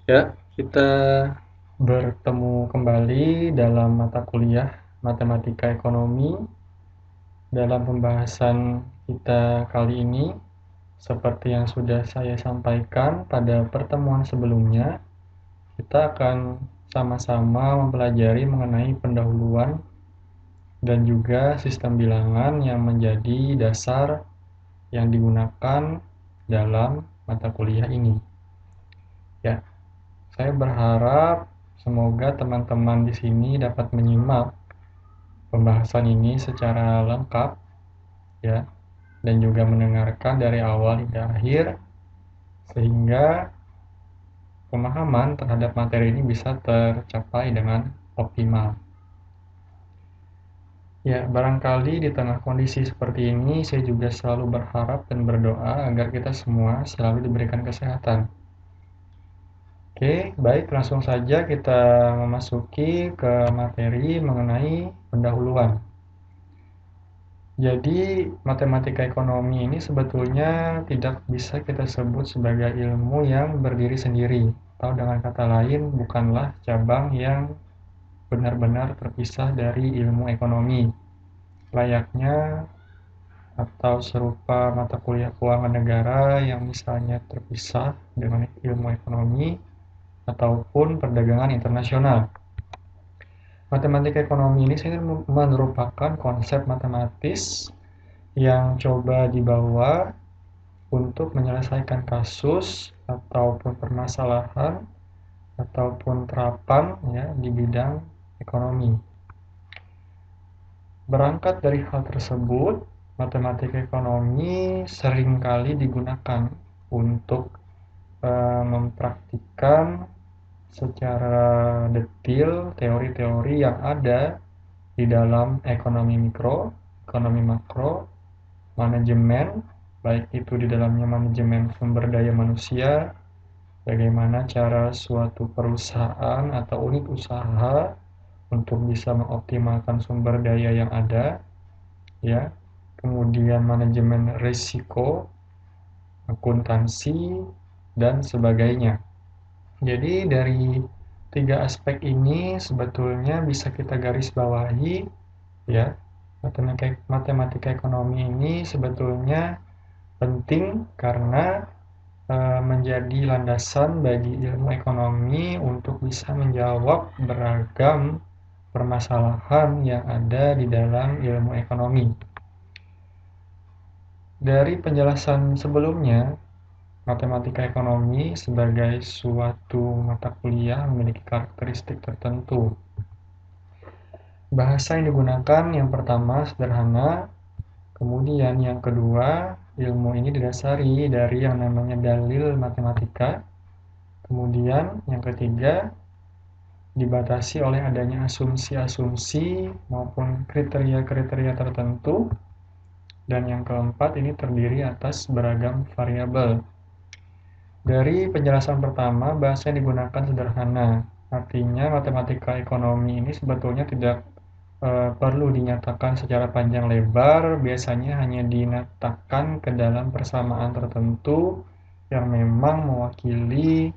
Ya, kita bertemu kembali dalam mata kuliah Matematika Ekonomi. Dalam pembahasan kita kali ini, seperti yang sudah saya sampaikan pada pertemuan sebelumnya, kita akan sama-sama mempelajari mengenai pendahuluan dan juga sistem bilangan yang menjadi dasar yang digunakan dalam mata kuliah ini. Ya, saya berharap semoga teman-teman di sini dapat menyimak pembahasan ini secara lengkap ya, dan juga mendengarkan dari awal hingga akhir sehingga pemahaman terhadap materi ini bisa tercapai dengan optimal. Ya, barangkali di tengah kondisi seperti ini saya juga selalu berharap dan berdoa agar kita semua selalu diberikan kesehatan. Oke, baik, langsung saja kita memasuki ke materi mengenai pendahuluan. Jadi, matematika ekonomi ini sebetulnya tidak bisa kita sebut sebagai ilmu yang berdiri sendiri, atau dengan kata lain, bukanlah cabang yang benar-benar terpisah dari ilmu ekonomi, layaknya atau serupa mata kuliah keuangan negara yang misalnya terpisah dengan ilmu ekonomi ataupun perdagangan internasional. Matematika ekonomi ini merupakan konsep matematis yang coba dibawa untuk menyelesaikan kasus ataupun permasalahan ataupun terapan ya di bidang ekonomi. Berangkat dari hal tersebut, matematika ekonomi seringkali digunakan untuk mempraktikkan secara detail teori-teori yang ada di dalam ekonomi mikro, ekonomi makro, manajemen, baik itu di dalamnya manajemen sumber daya manusia, bagaimana cara suatu perusahaan atau unit usaha untuk bisa mengoptimalkan sumber daya yang ada, ya. Kemudian manajemen risiko, akuntansi, dan sebagainya. Jadi dari tiga aspek ini sebetulnya bisa kita garis bawahi, ya. Matematika ekonomi ini sebetulnya penting karena menjadi landasan bagi ilmu ekonomi untuk bisa menjawab beragam permasalahan yang ada di dalam ilmu ekonomi. Dari penjelasan sebelumnya, matematika ekonomi sebagai suatu mata kuliah memiliki karakteristik tertentu. Bahasa yang digunakan yang pertama sederhana, kemudian yang kedua, ilmu ini didasari dari yang namanya dalil matematika. Kemudian yang ketiga, dibatasi oleh adanya asumsi-asumsi maupun kriteria-kriteria tertentu. Dan yang keempat, ini terdiri atas beragam variabel. Dari penjelasan pertama, bahasa yang digunakan sederhana. Artinya matematika ekonomi ini sebetulnya tidak perlu dinyatakan secara panjang lebar, biasanya hanya dinyatakan ke dalam persamaan tertentu yang memang mewakili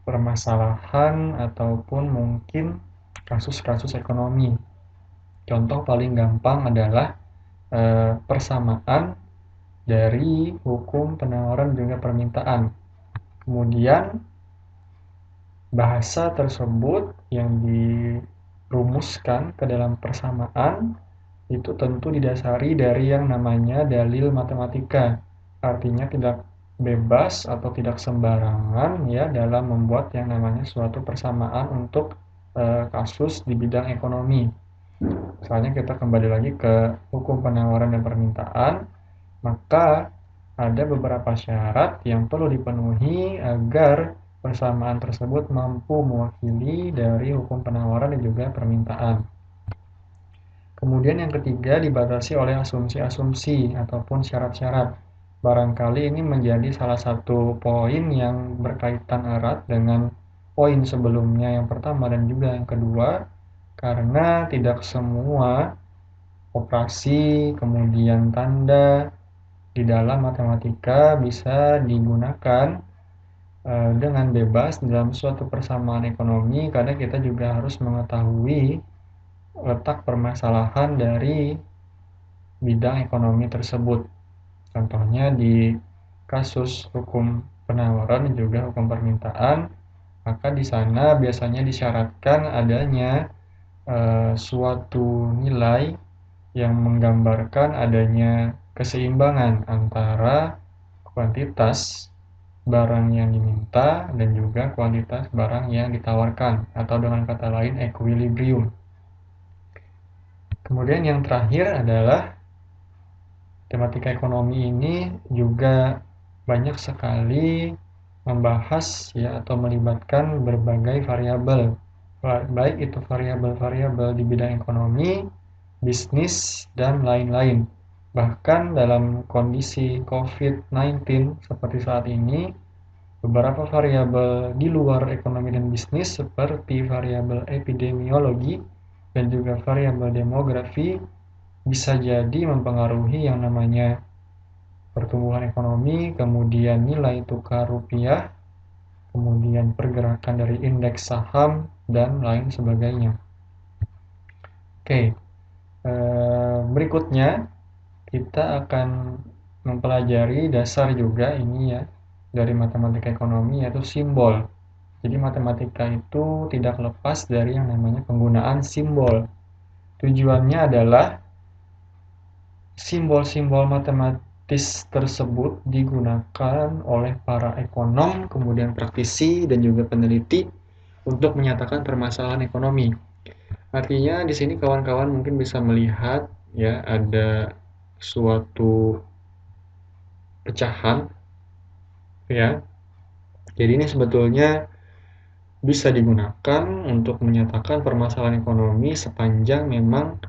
permasalahan ataupun mungkin kasus-kasus ekonomi. Contoh paling gampang adalah persamaan dari hukum penawaran juga permintaan. Kemudian bahasa tersebut yang dirumuskan ke dalam persamaan itu tentu didasari dari yang namanya dalil matematika. Artinya tidak bebas atau tidak sembarangan ya dalam membuat yang namanya suatu persamaan untuk kasus di bidang ekonomi. Misalnya kita kembali lagi ke hukum penawaran dan permintaan, maka ada beberapa syarat yang perlu dipenuhi agar persamaan tersebut mampu mewakili dari hukum penawaran dan juga permintaan. Kemudian yang ketiga dibatasi oleh asumsi-asumsi ataupun syarat-syarat. Barangkali ini menjadi salah satu poin yang berkaitan erat dengan poin sebelumnya yang pertama dan juga yang kedua, karena tidak semua operasi, kemudian tanda di dalam matematika bisa digunakan dengan bebas dalam suatu persamaan ekonomi, kadang kita juga harus mengetahui letak permasalahan dari bidang ekonomi tersebut. Contohnya di kasus hukum penawaran dan juga hukum permintaan, maka di sana biasanya disyaratkan adanya suatu nilai yang menggambarkan adanya keseimbangan antara kuantitas barang yang diminta dan juga kuantitas barang yang ditawarkan, atau dengan kata lain equilibrium. Kemudian yang terakhir adalah tematika ekonomi ini juga banyak sekali membahas ya atau melibatkan berbagai variabel, baik itu variabel-variabel di bidang ekonomi, bisnis, dan lain-lain. Bahkan dalam kondisi COVID-19 seperti saat ini, beberapa variabel di luar ekonomi dan bisnis seperti variabel epidemiologi dan juga variabel demografi bisa jadi mempengaruhi yang namanya pertumbuhan ekonomi, kemudian nilai tukar rupiah, kemudian pergerakan dari indeks saham, dan lain sebagainya. Oke, berikutnya kita akan mempelajari dasar juga ini ya dari matematika ekonomi, yaitu simbol. Jadi matematika itu tidak lepas dari yang namanya penggunaan simbol. Tujuannya adalah simbol-simbol matematis tersebut digunakan oleh para ekonom, kemudian praktisi, dan juga peneliti untuk menyatakan permasalahan ekonomi. Artinya di sini kawan-kawan mungkin bisa melihat ya ada suatu pecahan ya. Jadi ini sebetulnya bisa digunakan untuk menyatakan permasalahan ekonomi sepanjang memang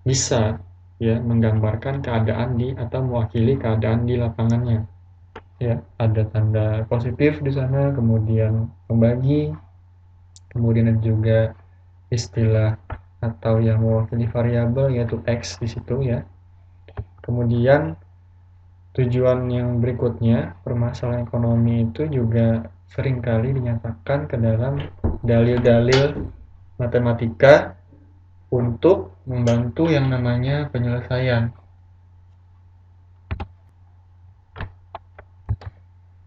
bisa ya menggambarkan keadaan di atau mewakili keadaan di lapangannya. Ya, ada tanda positif di sana, kemudian membagi, kemudian ada juga istilah atau yang mewakili variabel yaitu X di situ ya. Kemudian tujuan yang berikutnya, permasalahan ekonomi itu juga seringkali dinyatakan ke dalam dalil-dalil matematika untuk membantu yang namanya penyelesaian.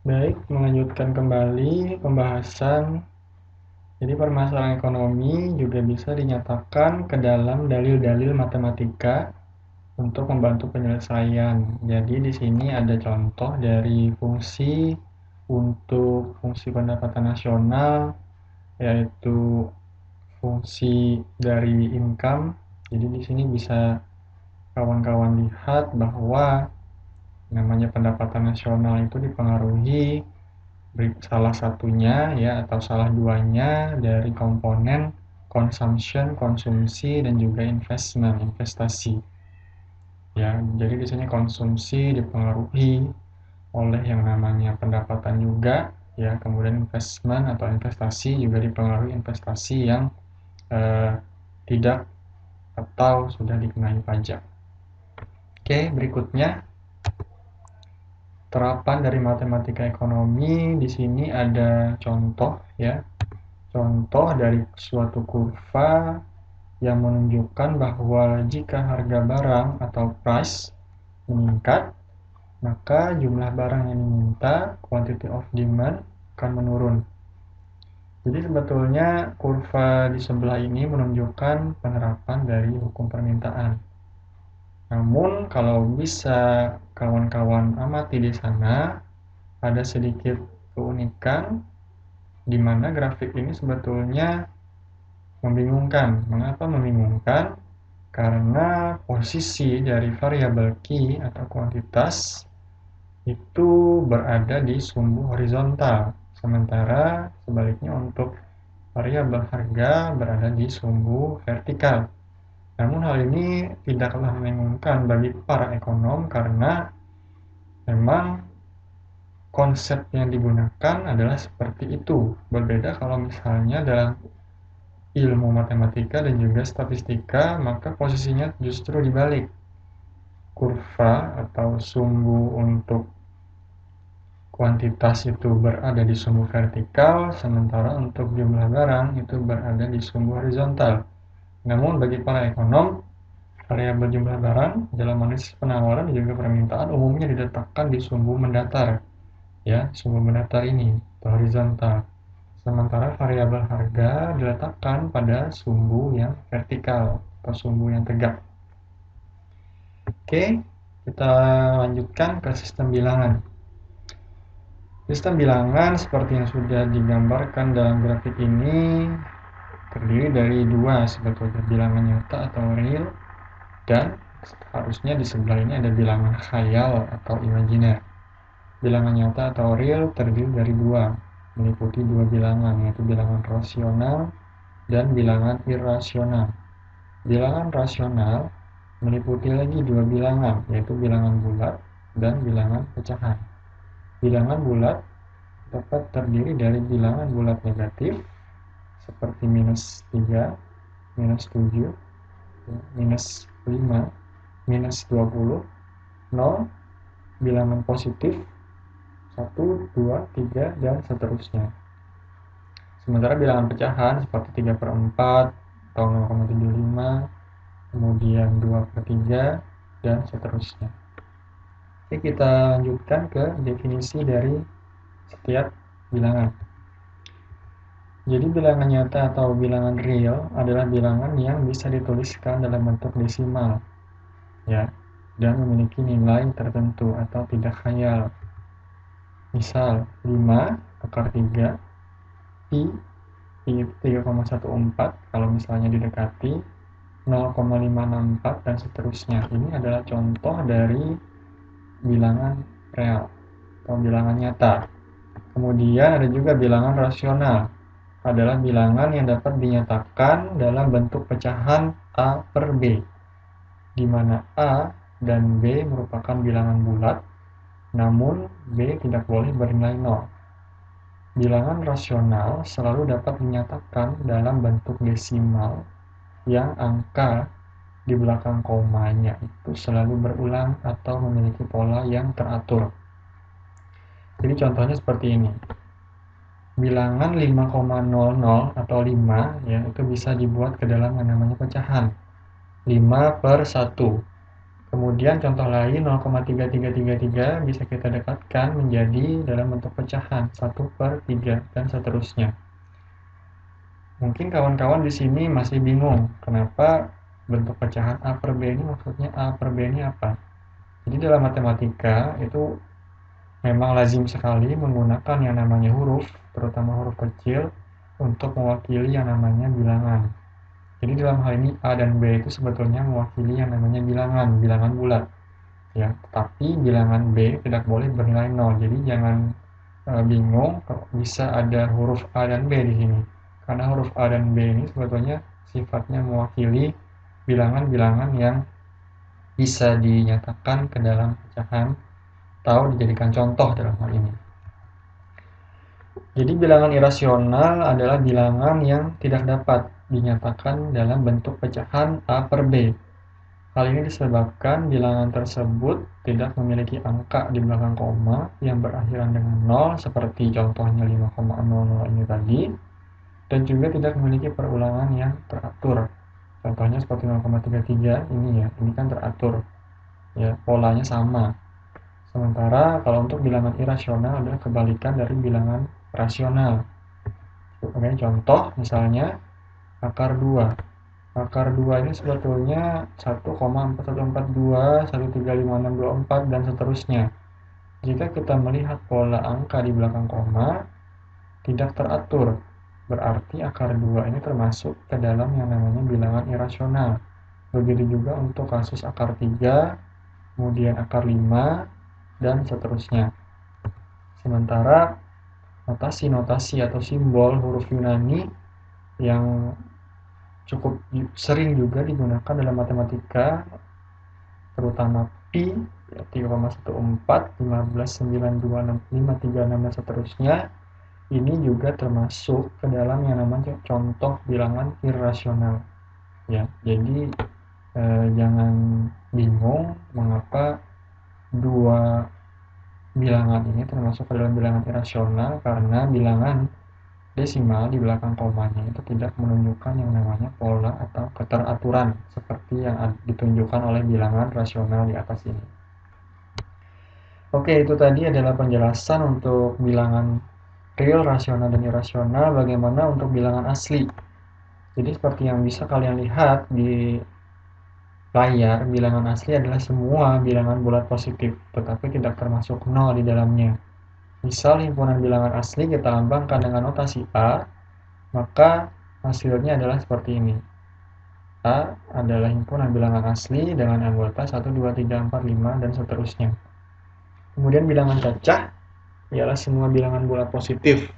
Baik, melanjutkan kembali pembahasan. Jadi permasalahan ekonomi juga bisa dinyatakan ke dalam dalil-dalil matematika untuk membantu penyelesaian. Jadi di sini ada contoh dari fungsi untuk fungsi pendapatan nasional, yaitu fungsi dari income. Jadi di sini bisa kawan-kawan lihat bahwa namanya pendapatan nasional itu dipengaruhi salah satunya ya atau salah duanya dari komponen consumption, konsumsi, dan juga investment, investasi. Ya, jadi di sini konsumsi dipengaruhi oleh yang namanya pendapatan juga, ya, kemudian investment atau investasi juga dipengaruhi investasi yang tidak atau sudah dikenai pajak. Oke, berikutnya terapan dari matematika ekonomi. Di sini ada contoh ya. Contoh dari suatu kurva yang menunjukkan bahwa jika harga barang atau price meningkat, maka jumlah barang yang diminta, quantity of demand, akan menurun. Jadi sebetulnya kurva di sebelah ini menunjukkan penerapan dari hukum permintaan. Namun kalau bisa kawan-kawan amati di sana, ada sedikit keunikan di mana grafik ini sebetulnya membingungkan. Mengapa membingungkan? Karena posisi dari variabel Q atau kuantitas itu berada di sumbu horizontal, sementara sebaliknya untuk variabel harga berada di sumbu vertikal. Namun hal ini tidaklah membingungkan bagi para ekonom karena memang konsep yang digunakan adalah seperti itu. Berbeda kalau misalnya dalam ilmu matematika dan juga statistika, maka posisinya justru dibalik. Kurva atau sumbu untuk kuantitas itu berada di sumbu vertikal, sementara untuk jumlah barang itu berada di sumbu horizontal. Namun bagi para ekonom, variabel jumlah barang dalam analisis penawaran dan juga permintaan umumnya diletakkan di sumbu mendatar, ya, sumbu mendatar ini atau horizontal. Sementara variabel harga diletakkan pada sumbu yang vertikal atau sumbu yang tegak. Oke, kita lanjutkan ke sistem bilangan. Sistem bilangan seperti yang sudah digambarkan dalam grafik ini terdiri dari dua sebetulnya, bilangan nyata atau real, dan harusnya di sebelah ini ada bilangan khayal atau imajiner. Bilangan nyata atau real terdiri dari dua, meliputi dua bilangan, yaitu bilangan rasional dan bilangan irasional. Bilangan rasional meliputi lagi dua bilangan, yaitu bilangan bulat dan bilangan pecahan. Bilangan bulat dapat terdiri dari bilangan bulat negatif seperti minus 3, minus 7, minus 5, minus 20, 0, bilangan positif 1, 2, 3, dan seterusnya. Sementara bilangan pecahan seperti 3/4 atau 0,75, kemudian 2/3, dan seterusnya. Oke, kita lanjutkan ke definisi dari setiap bilangan. Jadi bilangan nyata atau bilangan real adalah bilangan yang bisa dituliskan dalam bentuk desimal, ya, dan memiliki nilai tertentu atau tidak khayal. Misal 5/3, pi 3,14 kalau misalnya didekati, 0,564 dan seterusnya. Ini adalah contoh dari bilangan real atau bilangan nyata. Kemudian ada juga bilangan rasional, adalah bilangan yang dapat dinyatakan dalam bentuk pecahan A per B, di mana A dan B merupakan bilangan bulat, namun B tidak boleh bernilai 0. Bilangan rasional selalu dapat dinyatakan dalam bentuk desimal yang angka di belakang komanya itu selalu berulang atau memiliki pola yang teratur. Jadi contohnya seperti ini. Bilangan 5,00 atau 5 ya, itu bisa dibuat ke dalam yang namanya pecahan. 5/1. Kemudian contoh lain 0,3333 bisa kita dekatkan menjadi dalam bentuk pecahan 1/3 dan seterusnya. Mungkin kawan-kawan di sini masih bingung kenapa bentuk pecahan A per B ini maksudnya A per B ini apa? Jadi dalam matematika itu memang lazim sekali menggunakan yang namanya huruf, terutama huruf kecil, untuk mewakili yang namanya bilangan. Jadi dalam hal ini A dan B itu sebetulnya mewakili yang namanya bilangan bulat. Ya, tetapi bilangan B tidak boleh bernilai 0. Jadi jangan bingung kalau bisa ada huruf A dan B di sini. Karena huruf A dan B ini sebetulnya sifatnya mewakili bilangan-bilangan yang bisa dinyatakan ke dalam pecahan atau dijadikan contoh dalam hal ini. Jadi bilangan irasional adalah bilangan yang tidak dapat dinyatakan dalam bentuk pecahan A per B. Hal ini disebabkan bilangan tersebut tidak memiliki angka di belakang koma yang berakhiran dengan 0 seperti contohnya 5,00 ini tadi, dan juga tidak memiliki perulangan yang teratur. Contohnya seperti 0,33 ini ya, ini kan teratur. Ya, polanya sama. Sementara kalau untuk bilangan irasional adalah kebalikan dari bilangan rasional. Oke, contoh misalnya akar 2. Akar 2 ini sebetulnya 1,4142, 13564, dan seterusnya. Jika kita melihat pola angka di belakang koma tidak teratur, berarti akar 2 ini termasuk ke dalam yang namanya bilangan irasional. Begitu juga untuk kasus akar 3, kemudian akar 5, dan seterusnya. Sementara notasi-notasi atau simbol huruf Yunani yang cukup sering juga digunakan dalam matematika, terutama pi, 3,14, 15, 9, 2, 6, 5, 3, 6, dan seterusnya, ini juga termasuk ke dalam yang namanya contoh bilangan irasional. Ya, jadi jangan bingung mengapa dua bilangan ini termasuk ke dalam bilangan irasional karena bilangan desimal di belakang komanya itu tidak menunjukkan yang namanya pola atau keteraturan seperti yang ditunjukkan oleh bilangan rasional di atas ini. Oke, itu tadi adalah penjelasan untuk bilangan real, rasional, dan irasional. Bagaimana untuk bilangan asli? Jadi seperti yang bisa kalian lihat di layar, bilangan asli adalah semua bilangan bulat positif, tetapi tidak termasuk 0 di dalamnya. Misal himpunan bilangan asli kita lambangkan dengan notasi A, maka hasilnya adalah seperti ini. A adalah himpunan bilangan asli dengan anggota 1, 2, 3, 4, 5, dan seterusnya. Kemudian bilangan cacah ialah semua bilangan bulat positif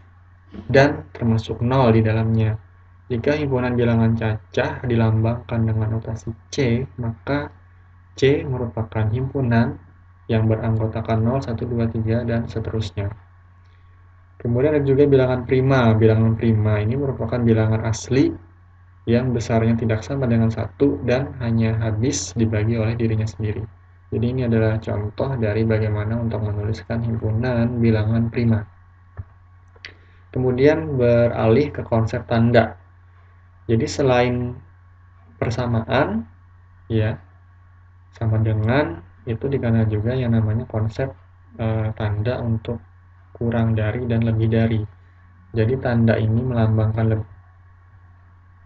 dan termasuk 0 di dalamnya. Jika himpunan bilangan cacah dilambangkan dengan notasi C, maka C merupakan himpunan yang beranggotakan 0, 1, 2, 3, dan seterusnya. Kemudian ada juga bilangan prima. Bilangan prima ini merupakan bilangan asli yang besarnya tidak sama dengan 1 dan hanya habis dibagi oleh dirinya sendiri. Jadi ini adalah contoh dari bagaimana untuk menuliskan himpunan bilangan prima. Kemudian beralih ke konsep tanda. Jadi selain persamaan, ya, sama dengan, itu dikenal juga yang namanya konsep tanda untuk kurang dari dan lebih dari. Jadi tanda ini melambangkan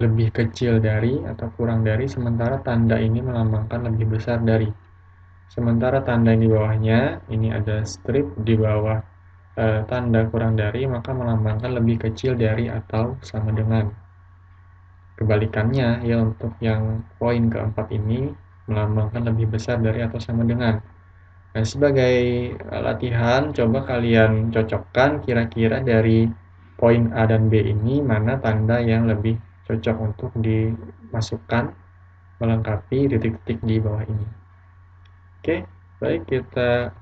lebih kecil dari atau kurang dari, sementara tanda ini melambangkan lebih besar dari. Sementara tanda yang di bawahnya, ini ada strip di bawah tanda kurang dari, maka melambangkan lebih kecil dari atau sama dengan. Kebalikannya, ya, untuk yang poin keempat ini melambangkan lebih besar dari atau sama dengan. Nah, sebagai latihan, coba kalian cocokkan kira-kira dari poin A dan B ini mana tanda yang lebih cocok untuk dimasukkan melengkapi titik-titik di bawah ini. Oke, baik, kita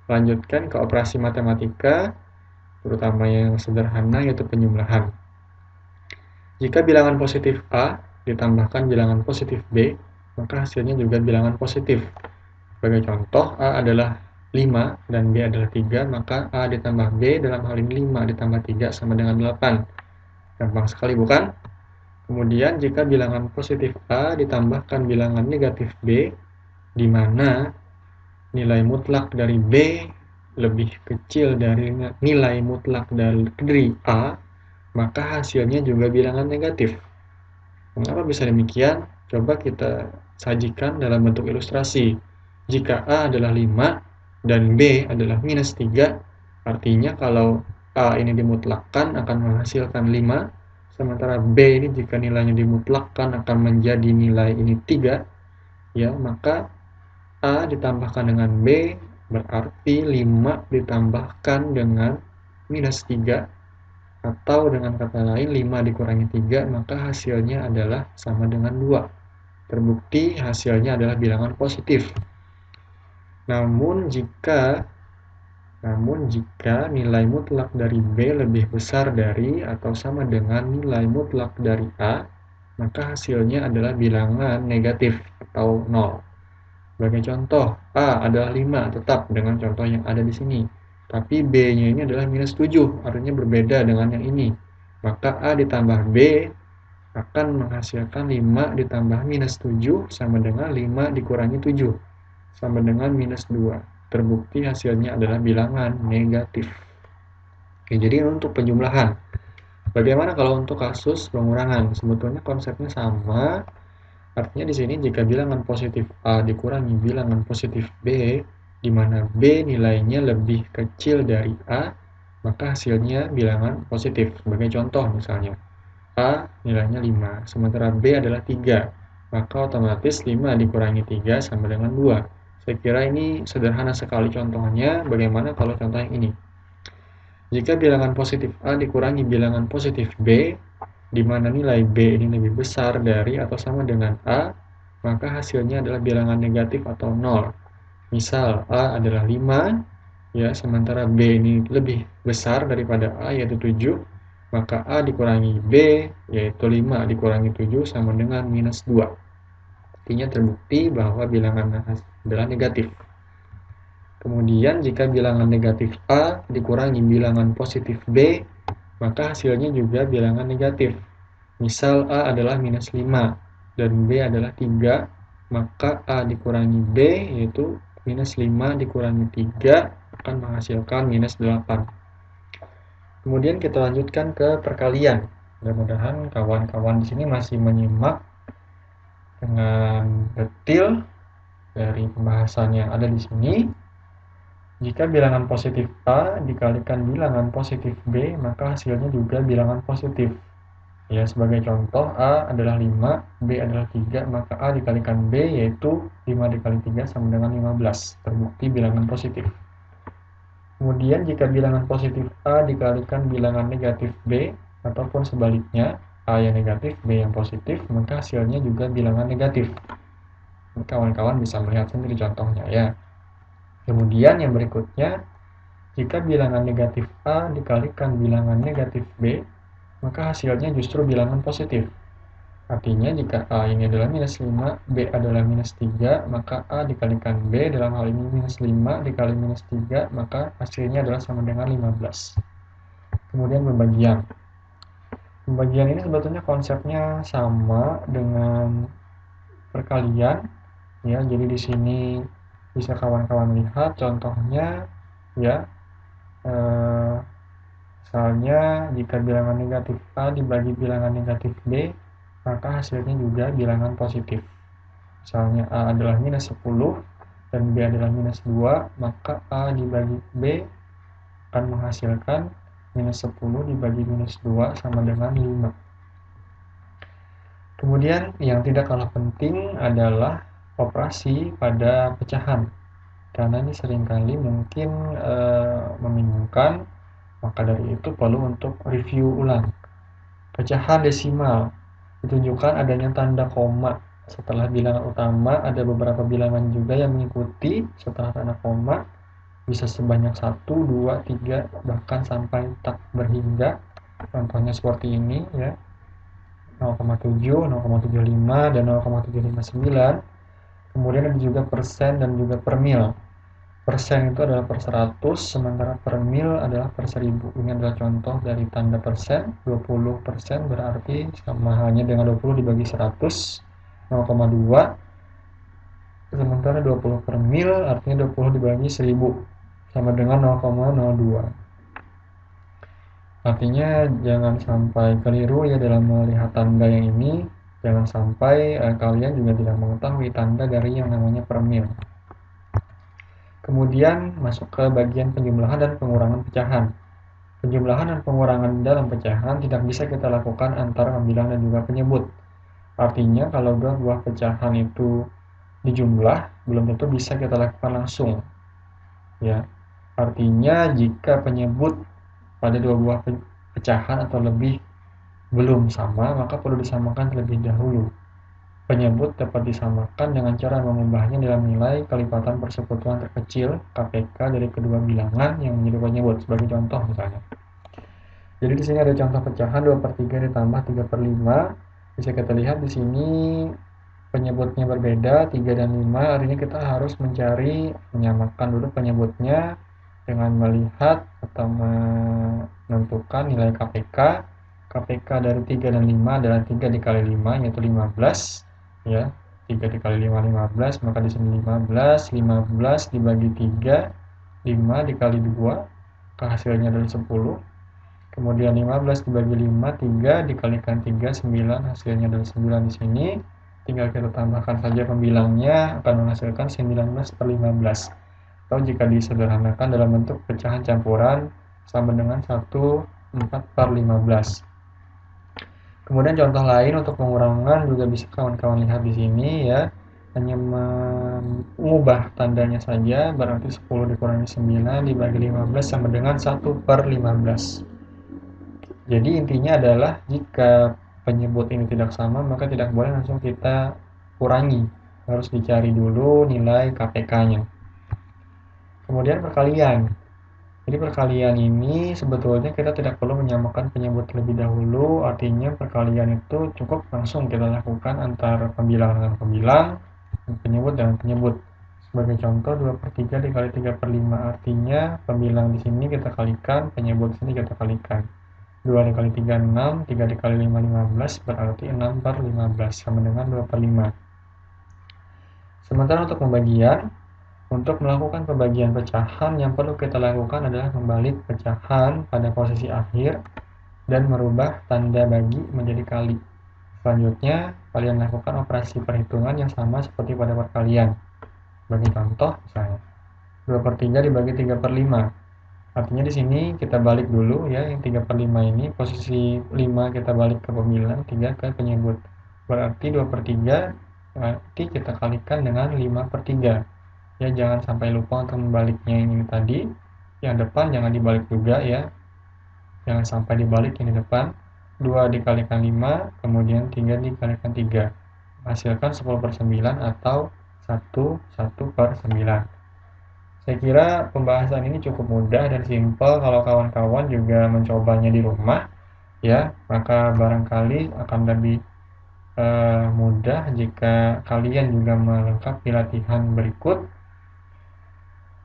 lanjutkan ke operasi matematika, terutama yang sederhana yaitu penjumlahan. Jika bilangan positif A ditambahkan bilangan positif B, maka hasilnya juga bilangan positif. Sebagai contoh, A adalah 5 dan B adalah 3, maka A ditambah B dalam hal ini 5 ditambah 3 sama dengan 8. Gampang sekali, bukan? Kemudian jika bilangan positif A ditambahkan bilangan negatif B, di mana nilai mutlak dari B lebih kecil dari nilai mutlak dari A, maka hasilnya juga bilangan negatif. Mengapa bisa demikian? Coba kita sajikan dalam bentuk ilustrasi. Jika A adalah 5 dan B adalah minus 3, artinya kalau A ini dimutlakkan akan menghasilkan 5, sementara B ini jika nilainya dimutlakkan akan menjadi nilai ini 3, ya, maka A ditambahkan dengan B berarti 5 ditambahkan dengan minus 3, atau dengan kata lain 5 dikurangi 3, maka hasilnya adalah sama dengan 2. Terbukti hasilnya adalah bilangan positif. Namun jika nilai mutlak dari B lebih besar dari atau sama dengan nilai mutlak dari A, maka hasilnya adalah bilangan negatif atau 0. Sebagai contoh, A adalah 5 tetap dengan contoh yang ada di sini. Tapi B-nya ini adalah minus 7, artinya berbeda dengan yang ini. Maka A ditambah B akan menghasilkan 5 ditambah minus 7 sama dengan 5 dikurangi 7, sama dengan minus 2. Terbukti hasilnya adalah bilangan negatif. Oke, jadi untuk penjumlahan. Bagaimana kalau untuk kasus pengurangan? Sebetulnya konsepnya sama. Artinya di sini jika bilangan positif A dikurangi bilangan positif B, di mana B nilainya lebih kecil dari A, maka hasilnya bilangan positif. Sebagai contoh misalnya, A nilainya 5, sementara B adalah 3, maka otomatis 5 dikurangi 3 sama dengan 2. Saya kira ini sederhana sekali contohnya. Bagaimana kalau contoh yang ini? Jika bilangan positif A dikurangi bilangan positif B, di mana nilai B ini lebih besar dari atau sama dengan A, maka hasilnya adalah bilangan negatif atau 0. Misal A adalah 5, ya, sementara B ini lebih besar daripada A yaitu 7, maka A dikurangi B yaitu 5 dikurangi 7 sama dengan minus 2. Artinya terbukti bahwa bilangan adalah negatif. Kemudian jika bilangan negatif A dikurangi bilangan positif B, maka hasilnya juga bilangan negatif. Misal A adalah minus 5 dan B adalah 3, maka A dikurangi B yaitu minus 5 dikurangi 3 akan menghasilkan minus 8. Kemudian kita lanjutkan ke perkalian. Mudah-mudahan kawan-kawan di sini masih menyimak dengan detail dari pembahasan yang ada di sini. Jika bilangan positif A dikalikan bilangan positif B, maka hasilnya juga bilangan positif. Ya, sebagai contoh, A adalah 5, B adalah 3, maka A dikalikan B yaitu 5 dikali 3 sama dengan 15. Terbukti bilangan positif. Kemudian jika bilangan positif A dikalikan bilangan negatif B, ataupun sebaliknya, A yang negatif, B yang positif, maka hasilnya juga bilangan negatif. Kawan-kawan bisa melihat sendiri contohnya ya. Kemudian yang berikutnya, jika bilangan negatif A dikalikan bilangan negatif B, maka hasilnya justru bilangan positif. Artinya jika A ini adalah minus 5, B adalah minus 3, maka A dikalikan B dalam hal ini minus 5 dikali minus 3, maka hasilnya adalah sama dengan 15. Kemudian pembagian. Pembagian ini sebetulnya konsepnya sama dengan perkalian. Ya, jadi di sini bisa kawan-kawan lihat contohnya ya. Misalnya jika bilangan negatif A dibagi bilangan negatif B, maka hasilnya juga bilangan positif. Misalnya A adalah minus 10 dan B adalah minus 2, maka A dibagi B akan menghasilkan minus 10 dibagi minus 2 sama dengan 5. Kemudian yang tidak kalah penting adalah operasi pada pecahan. Karena ini seringkali mungkin membingungkan, maka dari itu perlu untuk review ulang. Pecahan desimal ditunjukkan adanya tanda koma setelah bilangan utama. Ada beberapa bilangan juga yang mengikuti setelah tanda koma, bisa sebanyak 1, 2, 3, bahkan sampai tak berhingga. Contohnya seperti ini ya, 0,7, 0,75, dan 0,759. Kemudian ada juga persen dan juga per mil. Persen itu adalah per 100, sementara per mil adalah per 1000. Ini adalah contoh dari tanda persen. 20% berarti sama halnya dengan 20 dibagi 100, 0,2. Sementara 20 per mil artinya 20 dibagi 1000, sama dengan 0,02. Artinya jangan sampai keliru ya dalam melihat tanda yang ini. Jangan sampai kalian juga tidak mengetahui tanda dari yang namanya per mil. Kemudian masuk ke bagian penjumlahan dan pengurangan pecahan. Penjumlahan dan pengurangan dalam pecahan tidak bisa kita lakukan antara pembilang dan juga penyebut. Artinya kalau dua buah pecahan itu dijumlah, belum tentu bisa kita lakukan langsung. Ya. Artinya jika penyebut pada dua buah pecahan atau lebih belum sama, maka perlu disamakan terlebih dahulu. Penyebut dapat disamakan dengan cara mengubahnya dalam nilai kelipatan persekutuan terkecil KPK dari kedua bilangan yang menjadi penyebut. Sebagai contoh misalnya. Jadi di sini ada contoh pecahan 2/3 ditambah 3/5. Bisa kita lihat di sini penyebutnya berbeda, 3 dan 5. Artinya kita harus menyamakan dulu penyebutnya dengan melihat atau menentukan nilai KPK. KPK dari 3 dan 5 adalah 3 dikali 5 yaitu 15. Ya, 3 dikali 5, 15, maka di sini 15 dibagi 3, 5 dikali 2, hasilnya adalah 10. Kemudian 15 dibagi 5, 3 dikalikan 3, 9, hasilnya adalah 9 di sini. Tinggal kita tambahkan saja pembilangnya, akan menghasilkan 19/15. Atau jika disederhanakan dalam bentuk pecahan campuran sama dengan 1/4/15. Kemudian contoh lain untuk pengurangan juga bisa kawan-kawan lihat di sini ya. Hanya mengubah tandanya saja, berarti 10 dikurangi 9 dibagi 15 sama dengan 1/15. Jadi intinya adalah jika penyebut ini tidak sama, maka tidak boleh langsung kita kurangi. Harus dicari dulu nilai KPK-nya. Kemudian perkalian. Jadi perkalian ini sebetulnya kita tidak perlu menyamakan penyebut terlebih dahulu, artinya perkalian itu cukup langsung kita lakukan antara pembilang dengan pembilang, penyebut dengan penyebut. Sebagai contoh, 2/3 dikali 3/5 artinya pembilang di sini kita kalikan, penyebut di sini kita kalikan. 2 dikali 3, 6, 3 dikali 5, 15, berarti 6/15, sama dengan 2/5. Sementara untuk pembagian, untuk melakukan pembagian pecahan, yang perlu kita lakukan adalah membalik pecahan pada posisi akhir dan merubah tanda bagi menjadi kali. Selanjutnya, kalian lakukan operasi perhitungan yang sama seperti pada perkalian. Bagi contoh, misalnya 2/3 dibagi 3/5. Artinya di sini kita balik dulu ya, yang 3/5 ini posisi 5 kita balik ke pembilang, 3 ke penyebut. Berarti 2/3 berarti kita kalikan dengan 5/3. Ya, jangan sampai lupa untuk membaliknya ini tadi. Yang depan jangan dibalik juga ya. Jangan sampai dibalik yang di depan. 2 dikalikan 5, kemudian 3 dikalikan 3. Hasilkan 10/9 atau 1/9. Saya kira pembahasan ini cukup mudah dan simpel kalau kawan-kawan juga mencobanya di rumah, ya, maka barangkali akan lebih mudah jika kalian juga melengkapi latihan berikut.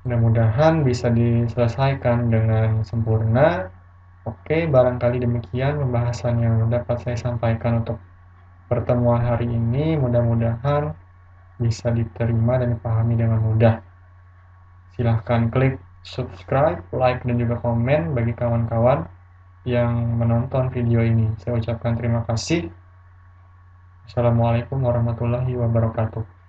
Mudah-mudahan bisa diselesaikan dengan sempurna. Oke, barangkali demikian pembahasan yang dapat saya sampaikan untuk pertemuan hari ini. Mudah-mudahan bisa diterima dan dipahami dengan mudah. Silahkan klik subscribe, like, dan juga komen bagi kawan-kawan yang menonton video ini. Saya ucapkan terima kasih. Assalamualaikum warahmatullahi wabarakatuh.